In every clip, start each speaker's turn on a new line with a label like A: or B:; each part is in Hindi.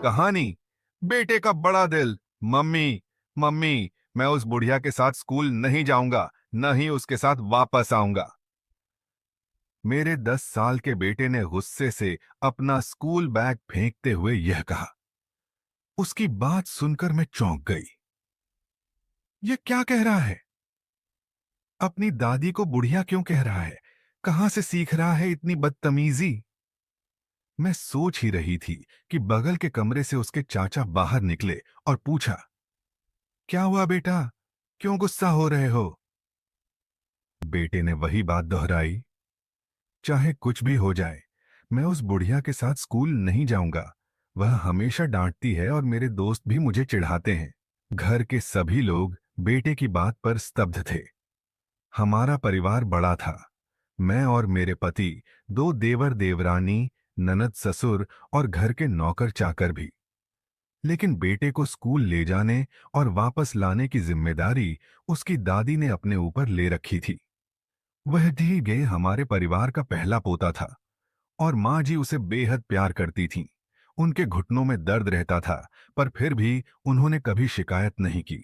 A: कहानी। बेटे का बड़ा दिल। मम्मी, मम्मी, मैं उस बुढ़िया के साथ स्कूल नहीं जाऊंगा, न ही उसके साथ वापस आऊंगा। मेरे 10 साल के बेटे ने गुस्से से अपना स्कूल बैग फेंकते हुए यह कहा। उसकी बात सुनकर मैं चौंक गई। यह क्या कह रहा है? अपनी दादी को बुढ़िया क्यों कह रहा है? कहां से सीख रहा है इतनी बदतमीजी? मैं सोच ही रही थी कि बगल के कमरे से उसके चाचा बाहर निकले और पूछा, क्या हुआ बेटा? क्यों गुस्सा हो रहे हो? बेटे ने वही बात दोहराई। चाहे कुछ भी हो जाए, मैं उस बुढ़िया के साथ स्कूल नहीं जाऊंगा। वह हमेशा डांटती है और मेरे दोस्त भी मुझे चिढ़ाते हैं। घर के सभी लोग बेटे की बात पर स्तब्ध थे। हमारा परिवार बड़ा था। मैं और मेरे पति, दो देवर देवरानी, ननद ससुर और घर के नौकर चाकर भी। लेकिन बेटे को स्कूल ले जाने और वापस लाने की जिम्मेदारी उसकी दादी ने अपने ऊपर ले रखी थी। वह धीरे हमारे परिवार का पहला पोता था और माँ जी उसे बेहद प्यार करती थीं। उनके घुटनों में दर्द रहता था, पर फिर भी उन्होंने कभी शिकायत नहीं की।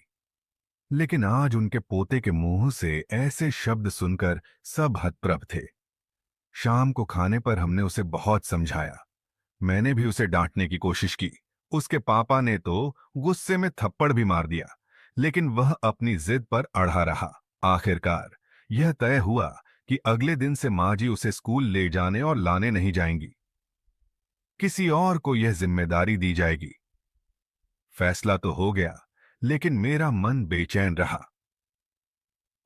A: लेकिन आज उनके पोते के मुंह से ऐसे शब्द सुनकर सब हतप्रभ थे। शाम को खाने पर हमने उसे बहुत समझाया। मैंने भी उसे डांटने की कोशिश की। उसके पापा ने तो गुस्से में थप्पड़ भी मार दिया, लेकिन वह अपनी जिद पर अड़ा रहा। आखिरकार यह तय हुआ कि अगले दिन से माँ जी उसे स्कूल ले जाने और लाने नहीं जाएंगी। किसी और को यह जिम्मेदारी दी जाएगी। फैसला तो हो गया, लेकिन मेरा मन बेचैन रहा।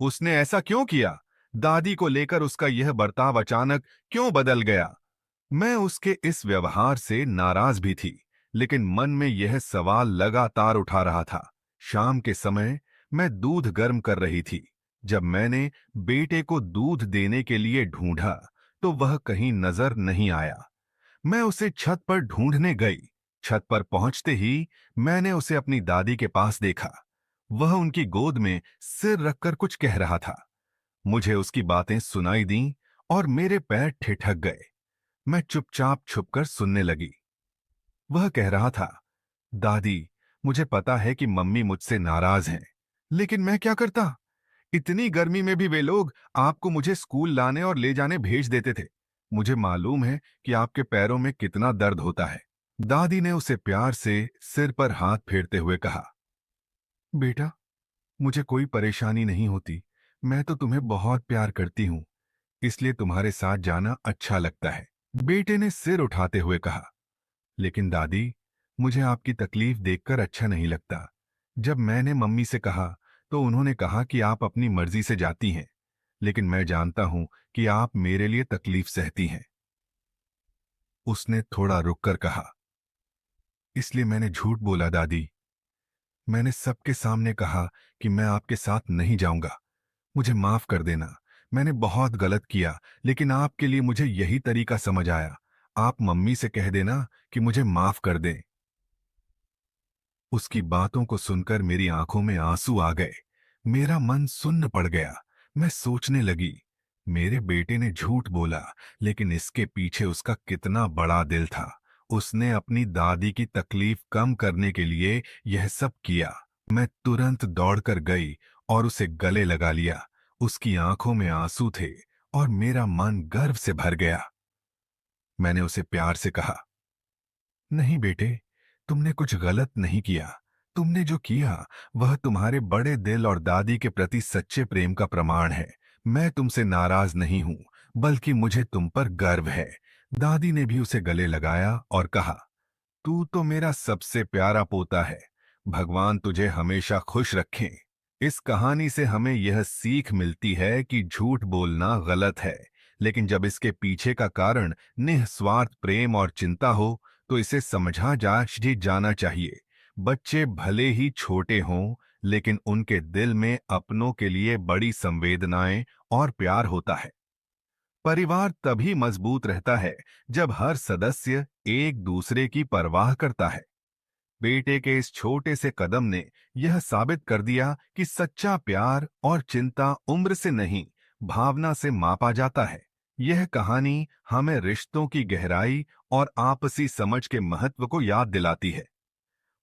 A: उसने ऐसा क्यों किया? दादी को लेकर उसका यह बर्ताव अचानक क्यों बदल गया? मैं उसके इस व्यवहार से नाराज भी थी, लेकिन मन में यह सवाल लगातार उठा रहा था। शाम के समय मैं दूध गर्म कर रही थी। जब मैंने बेटे को दूध देने के लिए ढूंढा, तो वह कहीं नजर नहीं आया। मैं उसे छत पर ढूंढने गई। छत पर पहुंचते ही मैंने उसे अपनी दादी के पास देखा। वह उनकी गोद में सिर रखकर कुछ कह रहा था। मुझे उसकी बातें सुनाई दीं और मेरे पैर ठिठक गए। मैं चुपचाप छुपकर सुनने लगी। वह कह रहा था, दादी, मुझे पता है कि मम्मी मुझसे नाराज हैं, लेकिन मैं क्या करता? इतनी गर्मी में भी वे लोग आपको मुझे स्कूल लाने और ले जाने भेज देते थे। मुझे मालूम है कि आपके पैरों में कितना दर्द होता है। दादी ने उसे प्यार से सिर पर हाथ फेरते हुए कहा, बेटा, मुझे कोई परेशानी नहीं होती। मैं तो तुम्हें बहुत प्यार करती हूँ, इसलिए तुम्हारे साथ जाना अच्छा लगता है। बेटे ने सिर उठाते हुए कहा, लेकिन दादी, मुझे आपकी तकलीफ देखकर अच्छा नहीं लगता। जब मैंने मम्मी से कहा, तो उन्होंने कहा कि आप अपनी मर्जी से जाती हैं, लेकिन मैं जानता हूं कि आप मेरे लिए तकलीफ सहती हैं। उसने थोड़ा रुककर कहा, इसलिए मैंने झूठ बोला दादी। मैंने सबके सामने कहा कि मैं आपके साथ नहीं जाऊंगा। मुझे माफ कर देना। मैंने बहुत गलत किया, लेकिन आपके लिए मुझे यही तरीका समझ आया। आप मम्मी से कह देना कि मुझे माफ कर दें। उसकी बातों को सुनकर मेरी आंखों में आंसू आ गए। मेरा मन सुन्न पड़ गया। मैं सोचने लगी, मेरे बेटे ने झूठ बोला, लेकिन इसके पीछे उसका कितना बड़ा दिल था। उसने अपनी दादी की तकलीफ कम करने के लिए यह सब किया। मैं तुरंत दौड़कर गई और उसे गले लगा लिया। उसकी आंखों में आंसू थे और मेरा मन गर्व से भर गया। मैंने उसे प्यार से कहा, नहीं बेटे, तुमने कुछ गलत नहीं किया। तुमने जो किया वह तुम्हारे बड़े दिल और दादी के प्रति सच्चे प्रेम का प्रमाण है। मैं तुमसे नाराज नहीं हूं, बल्कि मुझे तुम पर गर्व है। दादी ने भी उसे गले लगाया और कहा, तू तो मेरा सबसे प्यारा पोता है। भगवान तुझे हमेशा खुश रखें। इस कहानी से हमें यह सीख मिलती है कि झूठ बोलना गलत है, लेकिन जब इसके पीछे का कारण निस्वार्थ प्रेम और चिंता हो, तो इसे समझा जा जी जाना चाहिए। बच्चे भले ही छोटे हों, लेकिन उनके दिल में अपनों के लिए बड़ी संवेदनाएं और प्यार होता है। परिवार तभी मजबूत रहता है जब हर सदस्य एक दूसरे की परवाह करता है। बेटे के इस छोटे से कदम ने यह साबित कर दिया कि सच्चा प्यार और चिंता उम्र से नहीं, भावना से मापा जाता है। यह कहानी हमें रिश्तों की गहराई और आपसी समझ के महत्व को याद दिलाती है।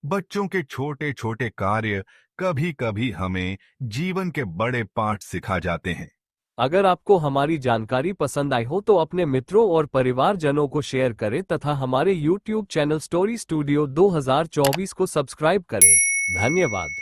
A: बच्चों के छोटे छोटे कार्य कभी कभी हमें जीवन के बड़े पाठ सिखा जाते हैं।
B: अगर आपको हमारी जानकारी पसंद आई हो तो अपने मित्रों और परिवारजनों को शेयर करें तथा हमारे YouTube चैनल स्टोरी स्टूडियो 2024 को सब्सक्राइब करें। धन्यवाद।